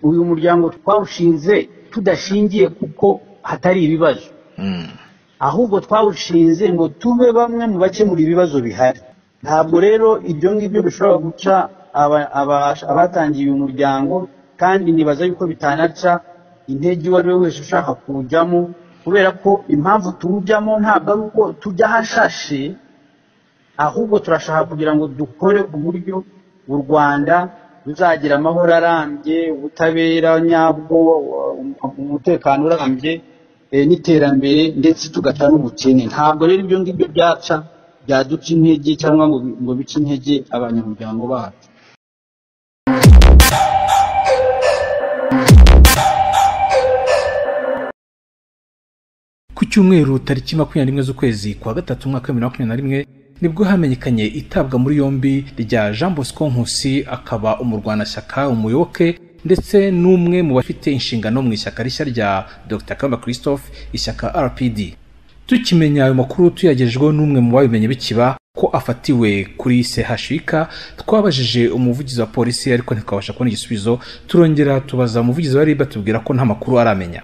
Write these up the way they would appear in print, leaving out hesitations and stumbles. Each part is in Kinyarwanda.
uyu muryango twawushinze tudashingiye kuko hatari ibibazo, ahubwo twawushinze ngo tube bamwe mu bakemura ibibazo bihari. Ntabwo rero ibyo ngibyo bishobora guca abatangiye uyu muryango, kandi nibaza yuko bitanaca intege uwo ari we wese ushaka kuwujyamo, kubera ko impamvu tuwujyamo ntabwo ari uko tujya hashashe, ahubwo turashaka kugira ngo dukore uburyo u Rwanda ruzagira amahoro arambye, ubutabera nyabwo, umutekano urambye, n'iterambere, ndetse tugata n'ubukene. Ntabwo rero ibyo ngibyo byaduca intege cyangwa ngo bice intege abanyamuryango bacu. Ku cyumweru tariki 21 z'ukwezi kwa gatatu mwaka 2021 nibwo hamenyekanye itabwa muri yombi rya Jean Bosco Nkusi, akaba umurwanashyaka, umuyoboke ndetse n'umwe mu bafite inshingano mu ishyaka rishya rya Dr Kamba Christophe, ishyaka RPD. Tukimenya ayo makuru tuyagejejweho n'umwe mu babimenye bikiba ko afatiwe kuri CHUK, twabajije umuvugizi wa polisi ariko ntikabasha kubona igisubizo. Turongera tubaza umuvugizi wa RIB atubwira ko nta makuru aramenya.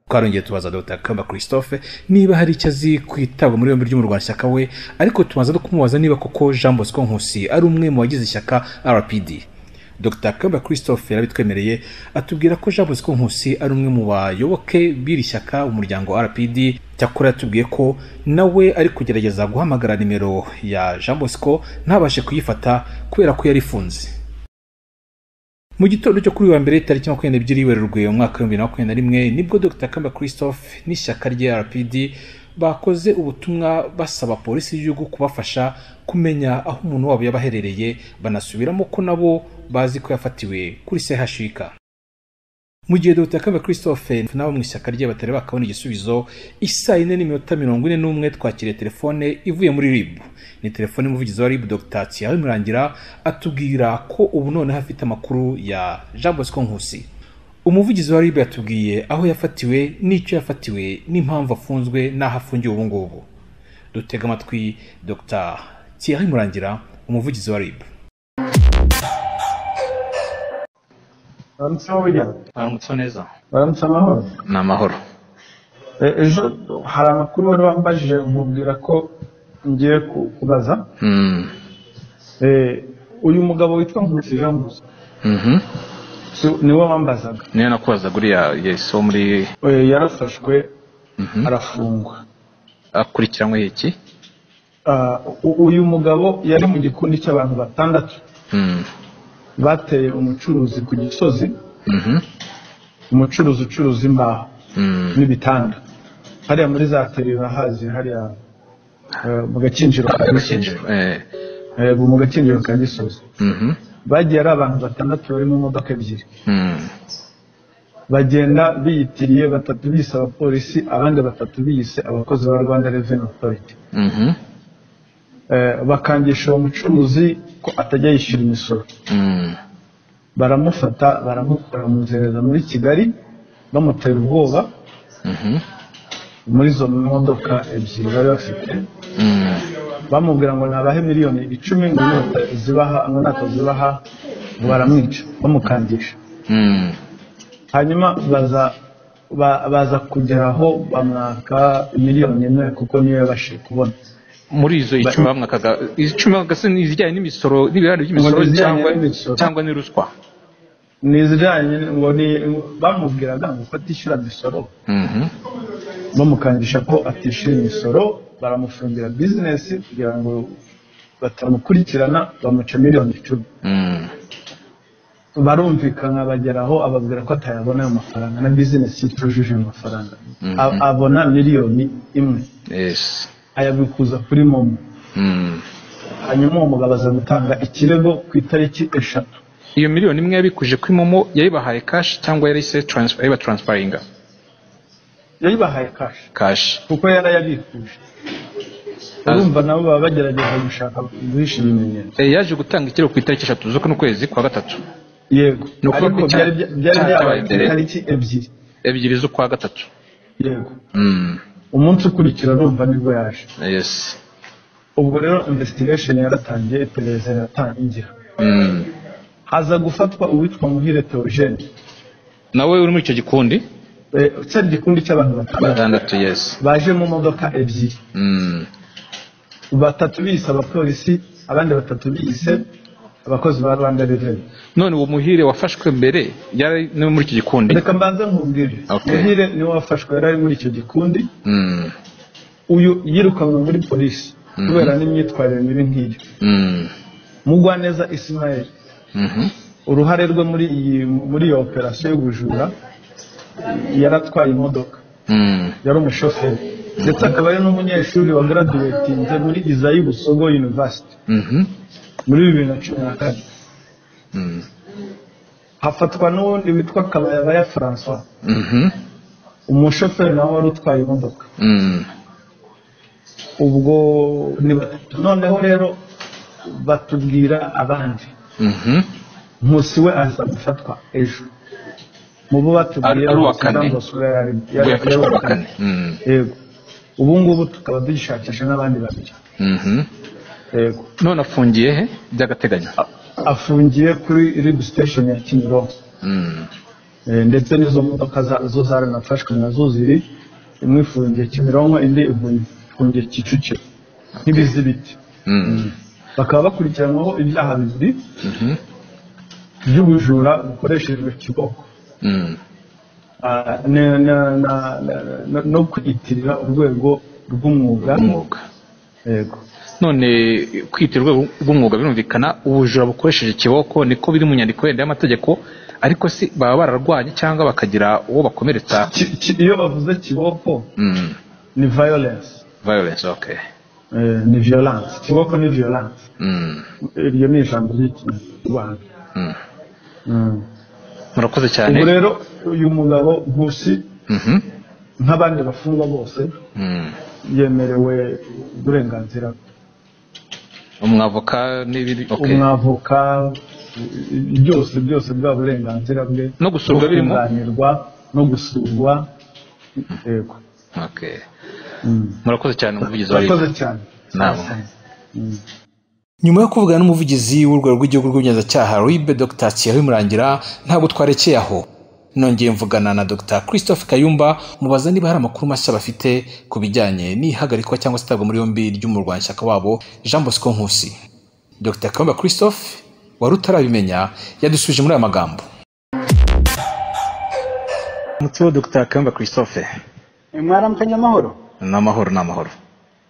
Twarongeye tubaza Dr Kamba Christophe niba hari icyo azi kwitabwa muri yombi ry'umurwanashyaka we, ariko tumaze no kumubaza niba koko Jean Bosco Nkusi ari umwe mu bagize ishyaka RPD. Dr Kamba Christophe yarabitwemereye, atubwira ko Jean Bosco Nkusi ari umwe mu bayoboke b'iri shyaka umuryango RPD. Cyakora yatubwiye ko nawe ari kugerageza guhamagara nimero ya Jean Bosco ntabashe kuyifata kubera ko yari ifunze. Mu gitondo cyo kuri wa mbere tariki 22 Werurwe umwaka 2021 nibwo Dr Kamba Christophe n'ishyaka rya RPD bakoze ubutumwa basaba polisi y'igihugu kubafasha kumenya aho umuntu wabo yabaherereye, banasubiramo ko nabo bazi ko yafatiwe kuri CHUK. Mu gihe Dr Kamba Christophe nabo mu ishyaka rye batari bakabona igisubizo, isaa 4:41 twakiriye telefone ivuye muri RIB. Ni telefone y'umuvugizi wa RIB Dr Thierry Murangira, atubwira ko ubu none hafite amakuru ya Jean Bosco Nkusi. Umuvugizi wa RIB yatubwiye aho yafatiwe, n'icyo yafatiwe, n'impamvu afunzwe n'aho afungiye ubu ngubu. Dutega amatwi Dr Thierry Murangira, umuvugizi wa RIB. Baramutse neza. Baramutse amahoro. Ni amahoro. Ejo hari amakuru wari wambajije umubwira ko ngiye kubaza. Uyu mugabo witwa Nkusi Jean Bosco. Niwe wambazaga. Niyo nakubazaga uriya yeso muri yarafashwe arafungwa. Akurikiranywe iki? Uyu mugabo yari mu gikundi cy'abantu batandatu. Bateye umucuruzi ku Gisozi. Umucuruzi ucuruza imbaho n'ibitanda. Hariya muri za terera hazi hariya mu gakinjiro mu gakinjiro ka Gisozi. Bagiye ari abantu batandatu bari mu modoka ebyiri. Bagenda biyitiriye, batatu bise abapolisi, abandi batatu bise abakozi ba Rwanda Revenue Authority. Bakangisha uwo mucuruzi ko atajya yishyura imisoro. Baramufata, baramukora mu nzereza muri Kigali, bamutera ubwoba. Muri zo modoka ebyiri bari bafite. Bamubwira ngo nabahe miliyoni 10 ngo zibaha, ngo natazibaha baramwica, bamukangisha. Hanyuma baza kugeraho bamwaka miliyoni 1 kuko niyo yabashije kubona. Muri izo 10 bamwakaga 10 gase n'izijyanye n'imisoro n'ibiraro by'imisoro cyangwa ni ruswa. Nizijyanye ngo ni bamubwiraga ngo atishyura imisoro. Bamukangisha ko atishyura imisoro, baramufungira business kugira ngo batamukurikirana, bamuca miliyoni 10. Barumvikana bageraho ababwira ko atayabona ayo mafaranga na business itujuje amafaranga. Abona miliyoni 1. Yes. Ayabikuza kuri momo. Hanyuma umugabo aza gutanga ikirego ku itariki 3. Iyo miliyoni 1 yabikuje kuri momo yayibahaye cash cyangwa yari se transferinga? Yayibahaye cash. Kuko yarayabikuje. Urumva nabo baba bagerageza gushaka guhisha ibimenyetso. Yaje gutanga ikirego ku itariki 3 z'uko kwezi kwa gatatu. Yego. Nuko byari itariki 2. Ebyiri z'ukwa gatatu. Yego. Umunsi ukurikira urumva nibwo yaje. Yes. Ubwo rero investigation yaratangiye, iperereza yaratangira. haza gufatwa uwitwa Muhire Theogene nawe uri muri icyo gikundi cyari igikundi cy'abantu batandatu yes baje mu modoka ebyiri batatu bise abapolisi abandi batatu bise abakozi ba Rwanda Revenue. None uwo Muhire wafashwe mbere yari no muri icyo gikundi? Reka mbanze nkubwire. Muhire niwe wafashwe yari muri icyo gikundi. Uyu yirukanwe muri polisi kubera n'imyitwarire mibi nk'iyo. Mugwaneza Ismael uruhare rwe muri iyo operation y'ubujura yaratwaye imodoka yari umushoferi ndetse akaba ari n'umunyeshuri wa graduatinze muri Izayi Busogo University muri 2014. Hafatwa n'undi witwa Kabayabaya François umushoferi nawe wari utwaye imodoka. Ubwo noneho rero batubwira abandi Nkusi we aza gufatwa ejo mubo batubwiye yego ubu ngubu tukaba dushakisha n'abandi babiri. Yego none afungiye he by'agateganyo? Afungiye kuri Rib Station ya Kimironko. Ndetse n'izo modoka zo zaranafashwe nazo ziri imwe ifungiye Kimironko indi ifungiye Kicukiro nk'ibizibiti. Bakaba bakurikiranwaho ibyaha bibiri by'ubujura bukoreshejwe kiboko no kwitirira urwego rw'umwuga. Yego none kwitirwa rw'umwuga birumvikana ubujura bukoresheje kiboko niko biri mu nyandiko yenda y'amategeko, ariko si baba bararwanye cyangwa bakagira uwo bakomeretsa? Iyo bavuze kiboko ni violence. Okay. Ni violence. Kiboko ni violence. Iryo ni ijambo ry'ikinyarwanda. Murakoze cyane. Ubu rero uyu mugabo Nkusi nk'abandi bafungwa bose yemerewe uburenganzira. Umwavoka n'ibiri umwavoka byose bwa burenganzira bwe no gusurwa birimo no gusurwa. Yego. Okay. Murakoze cyane umuvugizi wa Leta. Murakoze cyane. Nyuma yo kuvugana n'umuvugizi w'urwego rw'igihugu rw'ubugenzacyaha RIB Dr. Thierry Murangira ntabwo twarekeye aho. Nongeye mvugana na Dr. Christophe Kayumba mubaza niba hari amakuru mashya bafite ku bijyanye n'ihagarikwa cyangwa se itabwa muri yombi ry'umurwanashyaka wabo Jean Bosco Nkusi. Dr. Kayumba Christophe wari utarabimenya yadusubije muri aya magambo. Mutso Dr. Kayumba Christophe. Mwaramukanya amahoro? N'amahoro.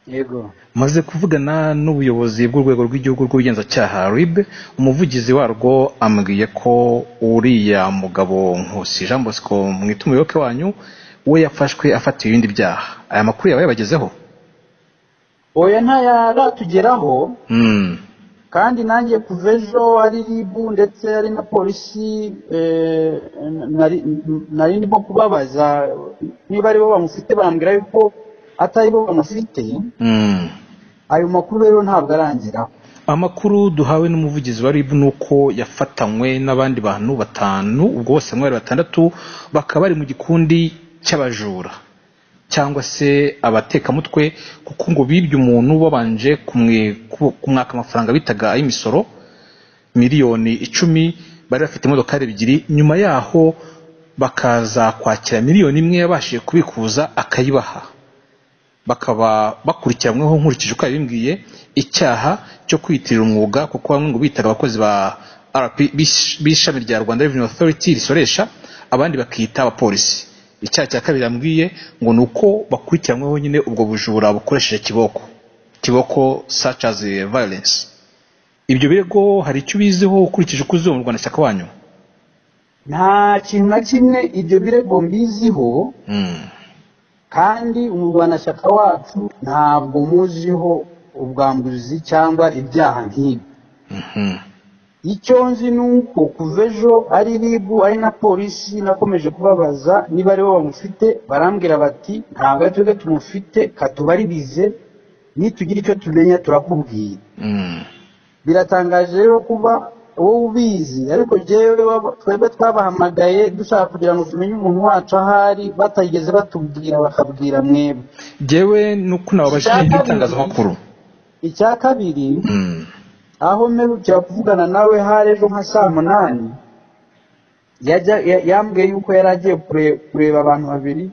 Yego. Maze kuvugana n'ubuyobozi bw'urwego rw'igihugu rw'ubugenzacyaha RIB, umuvugizi warwo ambwiye ko uriya mugabo Nkusi Jean Bosco mwitumuyoke wanyu we yafashwe afatiye ibindi byaha. Aya makuru yabaye bagezeho? Oya ntayaratugeraho. Kandi nanjye kuva ejo ari RIB ndetse ari na polisi nari ndimo kubabaza niba ari bo bamufite, bambwira yuko atari bo bamufite. Ayo makuru rero ntabwo arangeraho. Amakuru duhawe n'umuvugizi wa RIB nuko yafatanywe n'abandi bantu batanu, ubwo bose mwari batandatu bakaba bari mu gikundi cy'abajura cyangwa se abatekamutwe, kuko ngo bibye umuntu babanje kumwaka amafaranga bitaga ay'imisoro miliyoni 10, bari bafite imodoka ebyiri. Nyuma yaho bakaza kwakira miliyoni 1 yabashije kubikuza akayibaha. Bakaba bakurikiranyweho nkurikije uko yabimbwiye icyaha cyo kwitirira umwuga, kuko bamwe ngo bitaga abakozi ba RP b'ishami rya Rwanda Revenue Authority risoresha, abandi bakita abapolisi. Icyaha cya kabiri yambwiye ngo nuko bakurikiranyweho nyine ubwo bujura bukoresheje kiboko such as violence. Ibyo birego hari icyo biziho ukurikije uko uzo mu Rwanda cyaka wanyu? Nta kintu na kimwe ibyo birego mbiziho. Kandi umurwanashyaka wacu ntabwo muziho ubwambuzi cyangwa ibyaha nk'ibi. Icyo nzi nuko kuva ejo ari RIB ari na polisi nakomeje kubabaza niba ari bo bamufite, barambwira bati ntabwo twebwe tumufite, katubaririze nitugira icyo tumenya turakubwira. Biratangaje rero kuba wowe ubizi, ariko twebwe twabahamagaye dushaka kugira ngo tumenye umuntu wacu ahari, batageze batubwira bakabwira mwebwe. Jewe nuko nababashije n'itangazamakuru. Icya kabiri aho mperukira kuvugana nawe hari ejo nka saa 8 yambwiye yuko yari agiye kureba abantu babiri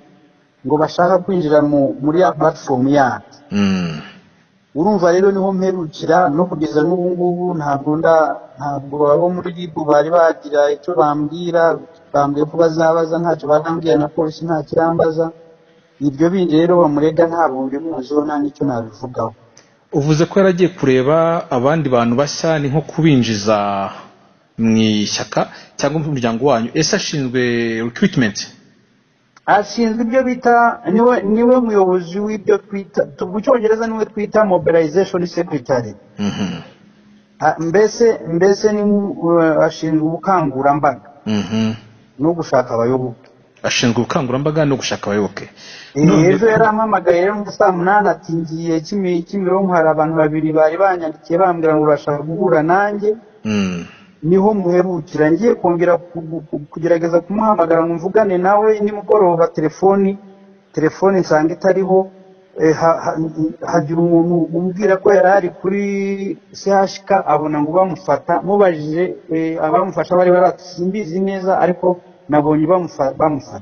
ngo bashaka kwinjira muri ya platform yacu. Urumva rero niho mperukira no kugeza n'ubu ngubu ntabwo abo muri RIB bari bagira icyo bambwira, bambwiye ko bazabaza, ntacyo barambwiye, na polisi nta kirambaza. Ibyo bindi rero bamurega ntabwo bimuziho, nta n'icyo nabivugaho. Uvuze ko yaragiye kureba abandi bantu bashya, ni nko kubinjiza mu ishyaka cyangwa mu muryango wanyu? Ese ashinzwe recruitment? Ashinzwe ibyo bita, niwe muyobozi w'ibyo twita, mu Cyongereza niwe twita mobilization secretary. Mbese ni ashinzwe ubukangurambaga no gushaka abayoboke. Ashinzwe ubukangurambaga no gushaka abayoboke. Ejo yarampamagaye rero mu saa 8 ati ngiye Kimironko, hari abantu babiri bari banyandikiye bambwira ngo bashaka guhura nanjye. Niho muherukira, ngiye kongera kugerageza kumuhamagara ngo mvugane nawe nimugoroba, telefoni nsanga itariho. Hagira umuntu umbwira ko yari ari kuri CHK, abona ngo bamufata. Mubajije abamufasha bari simbizi neza, ariko nabonye bamufata.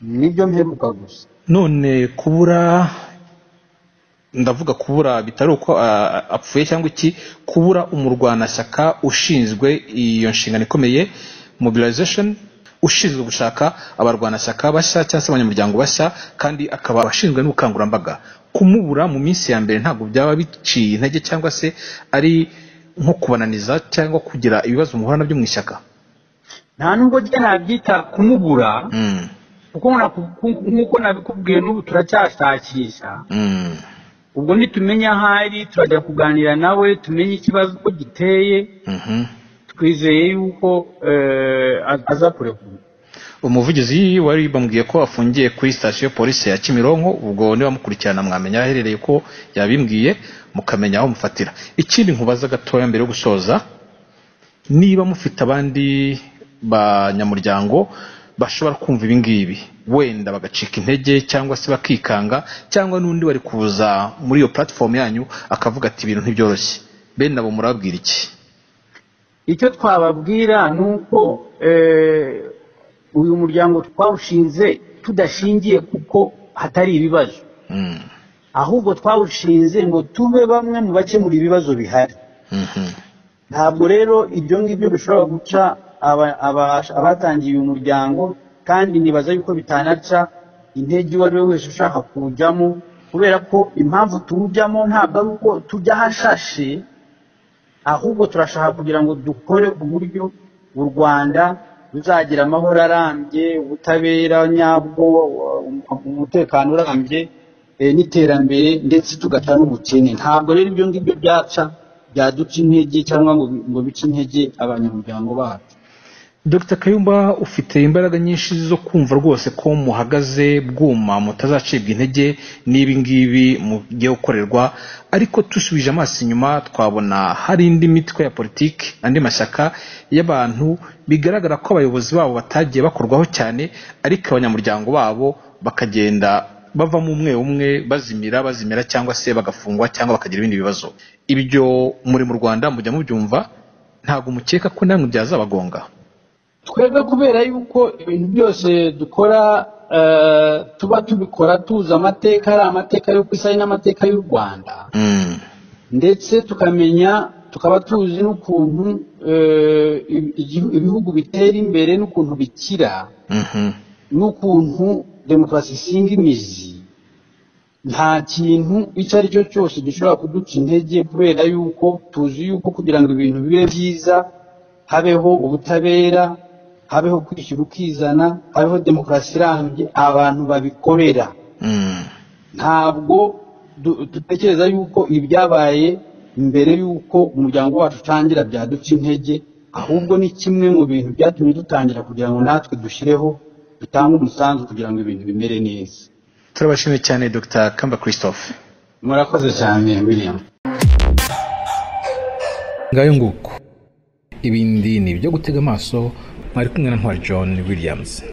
Nibyo mperuka gusa. None ndavuga kubura bitari uko apfuye cyangwa iki, kubura umurwanashyaka ushinzwe iyo nshingano ikomeye mobilization, ushinzwe gushaka abarwanashyaka bashya cyangwa se abanyamuryango bashya, kandi akaba abashinzwe n'ubukangurambaga. Kumubura mu minsi ya mbere ntabwo byaba biciye intege cyangwa se ari nko kubananiza cyangwa kugira ibibazo muhura nabyo mu ishyaka? Nta nubwo njye nabyita kumubura, kuko nk'uko nabikubwiye n'ubu turacyashakisha. Ubwo nitumenya ahari turajya kuganira nawe, tumenye ikibazo uko giteye. Twizeye yuko aza kurekurwa. Umuvugizi wari bambwiye ko afungiye kuri station polisi ya Kimironko. Ubwo niba mukurikirana mwamenya aherereye ko yabimbwiye, mukamenya aho mufatira. Ikindi nkubaza gatoya mbere yo gusoza, niba mufite abandi banyamuryango bashobora kumva ibingibi, wenda bagacika intege cyangwa se bakikanga, cyangwa n'undi wari kuza muri iyo platform yanyu akavuga ati ibintu ntibyoroshye, bene nabo murabwira iki? Icyo twababwira nuko uyu muryango twawushinze tudashingiye kuko hatari ibibazo, ahubwo twawushinze ngo tube bamwe mu bakemura ibibazo bihari. Ntabwo rero ibyo ngibyo bishobora guca abatangiye uyu muryango, kandi nibaza yuko bitanaca intege uwo ari we wese ushaka kuwujyamo, kubera ko impamvu tuwujyamo ntabwo ari uko tujya hashashe, ahubwo turashaka kugira ngo dukore uburyo u Rwanda ruzagira amahoro arambye, ubutabera nyabwo, umutekano urambye, n'iterambere, ndetse tugaca n'ubukene. Ntabwo rero ibyo ngibyo byaduca intege cyangwa ngo bice intege abanyamuryango bacu. Dr. Kayumba, ufite imbaraga nyinshi zo kumva rwose ko muhagaze bwuma, mutazacibwa intege n'ibi ngibi mugiye gukorerwa. Ariko tusubije amaso inyuma twabona hari indi mitwe ya politiki, andi mashyaka y'abantu bigaragara ko abayobozi babo batagiye bakorwaho cyane, ariko abanyamuryango babo bakagenda bavamo umwe bazimira cyangwa se bagafungwa cyangwa bakagira ibindi bibazo. Ibyo muri mu Rwanda mujya mubyumva, ntabwo mukeka ko namwe byazabagonga? Twebwe kubera yuko ibintu byose dukora tuba tubikora tuzi amateka, ari amateka yo kwisa n'amateka y'u Rwanda, ndetse tukaba tuzi n'ukuntu ibihugu bitera imbere, n'ukuntu bikira, n'ukuntu demokarasi isinga imizi. Nta kintu icyo ari cyo cyose gishobora kuduca intege, kubera yuko tuzi yuko kugira ngo ibintu bibe byiza habeho ubutabera, habeho kwishyura ukizana, habeho demokarasi irambye, abantu babikorera. Ntabwo dutekereza yuko ibyabaye mbere yuko umuryango wacu utangira byaduca intege, ahubwo ni kimwe mu bintu byatumye dutangira kugira ngo natwe dushyireho, dutange umusanzu kugira ngo ibintu bimere neza. Turabashimiye cyane Dr. Kamba Christophe. Murakoze cyane William. Ngayo nguko ibindi ni ibyo gutega amaso. Mwari kumwe na Ntwari John Williams.